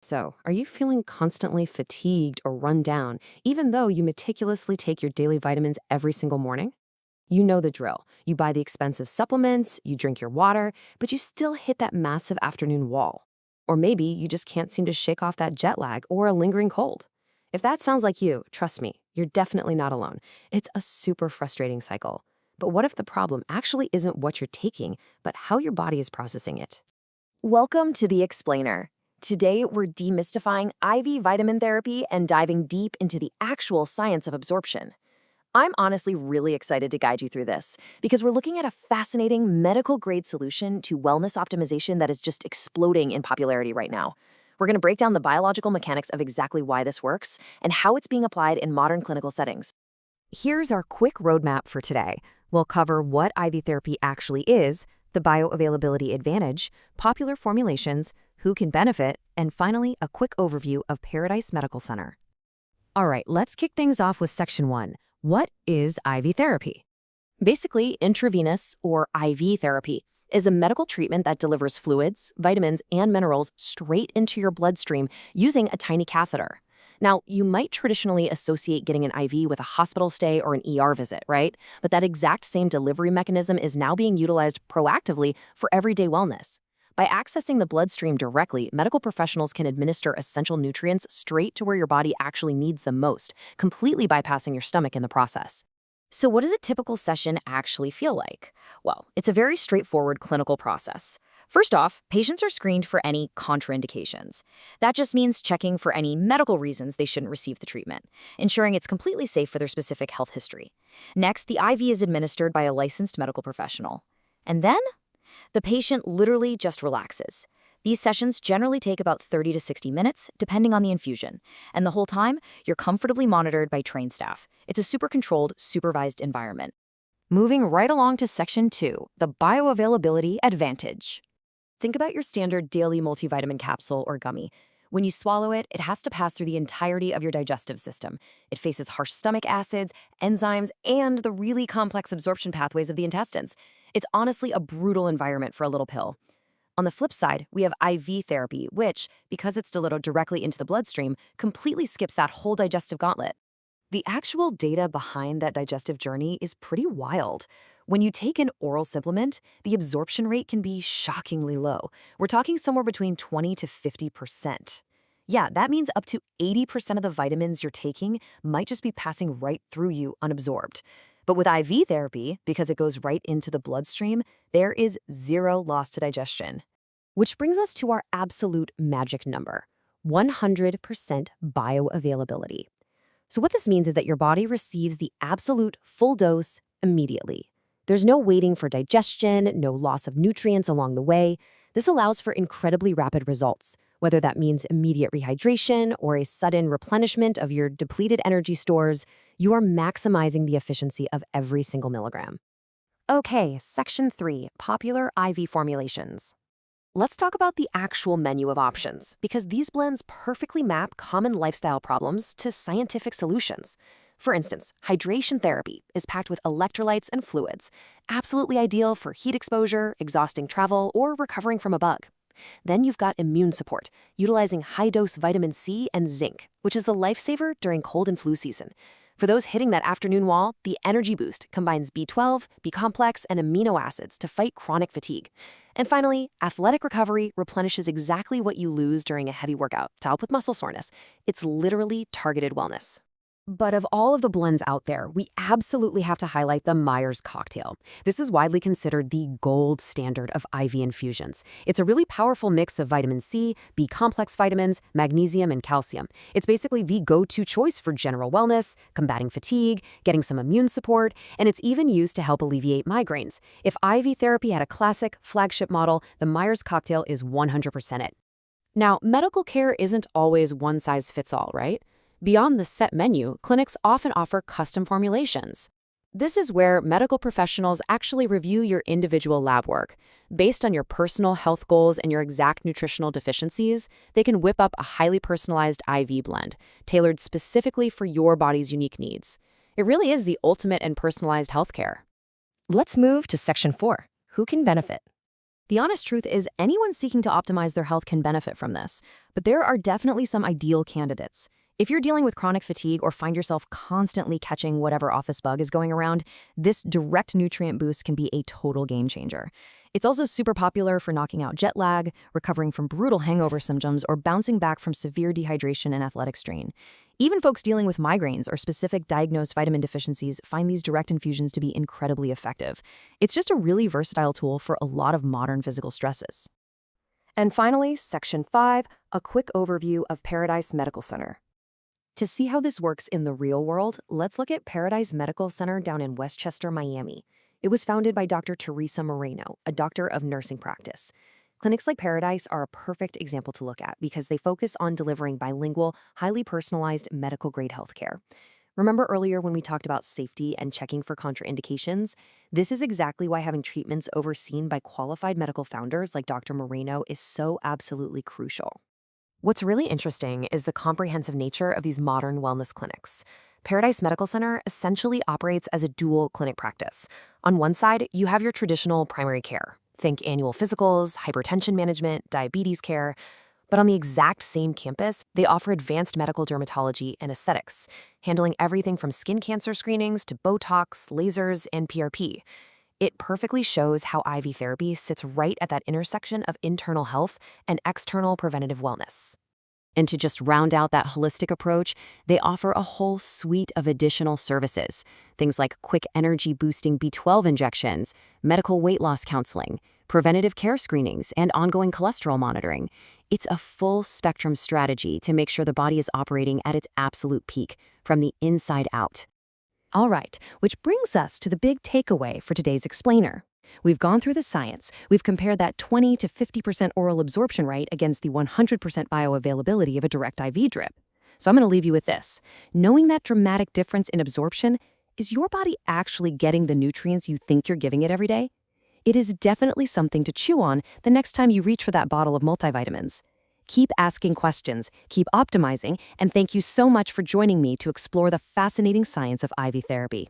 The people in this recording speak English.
So, are you feeling constantly fatigued or run down, even though you meticulously take your daily vitamins every single morning? You know the drill. You buy the expensive supplements, you drink your water, but you still hit that massive afternoon wall. Or maybe you just can't seem to shake off that jet lag or a lingering cold. If that sounds like you, trust me, you're definitely not alone. It's a super frustrating cycle. But what if the problem actually isn't what you're taking, but how your body is processing it? Welcome to The Explainer. Today, we're demystifying IV vitamin therapy and diving deep into the actual science of absorption. I'm honestly really excited to guide you through this because we're looking at a fascinating medical-grade solution to wellness optimization that is just exploding in popularity right now. We're going to break down the biological mechanics of exactly why this works and how it's being applied in modern clinical settings. Here's our quick roadmap for today. We'll cover what IV therapy actually is, the bioavailability advantage, popular formulations, who can benefit, and finally, a quick overview of Paradise Medical Center. All right, let's kick things off with Section 1. What is IV therapy? Basically, intravenous, or IV therapy, is a medical treatment that delivers fluids, vitamins, and minerals straight into your bloodstream using a tiny catheter. Now, you might traditionally associate getting an IV with a hospital stay or an ER visit, right? But that exact same delivery mechanism is now being utilized proactively for everyday wellness. By accessing the bloodstream directly, medical professionals can administer essential nutrients straight to where your body actually needs them most, completely bypassing your stomach in the process. So what does a typical session actually feel like? Well, it's a very straightforward clinical process. First off, patients are screened for any contraindications. That just means checking for any medical reasons they shouldn't receive the treatment, ensuring it's completely safe for their specific health history. Next, the IV is administered by a licensed medical professional. And then, the patient literally just relaxes. These sessions generally take about 30 to 60 minutes, depending on the infusion. And the whole time, you're comfortably monitored by trained staff. It's a super controlled, supervised environment. Moving right along to Section 2, the bioavailability advantage. Think about your standard daily multivitamin capsule or gummy. When you swallow it, it has to pass through the entirety of your digestive system. It faces harsh stomach acids, enzymes, and the really complex absorption pathways of the intestines. It's honestly a brutal environment for a little pill. On the flip side, we have IV therapy, which, because it's delivered directly into the bloodstream, completely skips that whole digestive gauntlet. The actual data behind that digestive journey is pretty wild. When you take an oral supplement, the absorption rate can be shockingly low. We're talking somewhere between 20 to 50%. Yeah, that means up to 80% of the vitamins you're taking might just be passing right through you unabsorbed. But with IV therapy, because it goes right into the bloodstream, there is zero loss to digestion. Which brings us to our absolute magic number, 100% bioavailability. So what this means is that your body receives the absolute full dose immediately. There's no waiting for digestion, no loss of nutrients along the way. This allows for incredibly rapid results, whether that means immediate rehydration or a sudden replenishment of your depleted energy stores. You are maximizing the efficiency of every single milligram. Okay, Section 3, popular IV formulations. Let's talk about the actual menu of options, because these blends perfectly map common lifestyle problems to scientific solutions. For instance, hydration therapy is packed with electrolytes and fluids, absolutely ideal for heat exposure, exhausting travel, or recovering from a bug. Then you've got immune support, utilizing high-dose vitamin C and zinc, which is the lifesaver during cold and flu season. For those hitting that afternoon wall, the Energy Boost combines B12, B-complex, and amino acids to fight chronic fatigue. And finally, athletic recovery replenishes exactly what you lose during a heavy workout to help with muscle soreness. It's literally targeted wellness. But of all of the blends out there, we absolutely have to highlight the Myers cocktail. This is widely considered the gold standard of IV infusions. It's a really powerful mix of vitamin C, B-complex vitamins, magnesium, and calcium. It's basically the go-to choice for general wellness, combating fatigue, getting some immune support, and it's even used to help alleviate migraines. If IV therapy had a classic, flagship model, the Myers cocktail is 100% it. Now, medical care isn't always one size fits all, right? Beyond the set menu, clinics often offer custom formulations. This is where medical professionals actually review your individual lab work. Based on your personal health goals and your exact nutritional deficiencies, they can whip up a highly personalized IV blend, tailored specifically for your body's unique needs. It really is the ultimate in personalized healthcare. Let's move to Section 4. Who can benefit? The honest truth is anyone seeking to optimize their health can benefit from this, but there are definitely some ideal candidates. If you're dealing with chronic fatigue or find yourself constantly catching whatever office bug is going around, this direct nutrient boost can be a total game changer. It's also super popular for knocking out jet lag, recovering from brutal hangover symptoms, or bouncing back from severe dehydration and athletic strain. Even folks dealing with migraines or specific diagnosed vitamin deficiencies find these direct infusions to be incredibly effective. It's just a really versatile tool for a lot of modern physical stresses. And finally, Section 5, a quick overview of Paradise Medical Center. To see how this works in the real world, let's look at Paradise Medical Center down in Westchester, Miami. It was founded by Dr. Teresa Moreno, a doctor of nursing practice. Clinics like Paradise are a perfect example to look at because they focus on delivering bilingual, highly personalized medical-grade healthcare. Remember earlier when we talked about safety and checking for contraindications? This is exactly why having treatments overseen by qualified medical founders like Dr. Moreno is so absolutely crucial. What's really interesting is the comprehensive nature of these modern wellness clinics. Paradise Medical Center essentially operates as a dual clinic practice. On one side, you have your traditional primary care. Think annual physicals, hypertension management, diabetes care. But on the exact same campus, they offer advanced medical dermatology and aesthetics, handling everything from skin cancer screenings to Botox, lasers, and PRP. It perfectly shows how IV therapy sits right at that intersection of internal health and external preventative wellness. And to just round out that holistic approach, they offer a whole suite of additional services, things like quick energy-boosting B12 injections, medical weight loss counseling, preventative care screenings, and ongoing cholesterol monitoring. It's a full-spectrum strategy to make sure the body is operating at its absolute peak, from the inside out. All right, which brings us to the big takeaway for today's explainer. We've gone through the science. We've compared that 20 to 50% oral absorption rate against the 100% bioavailability of a direct IV drip. So I'm going to leave you with this. Knowing that dramatic difference in absorption, is your body actually getting the nutrients you think you're giving it every day? It is definitely something to chew on the next time you reach for that bottle of multivitamins. Keep asking questions, keep optimizing, and thank you so much for joining me to explore the fascinating science of IV therapy.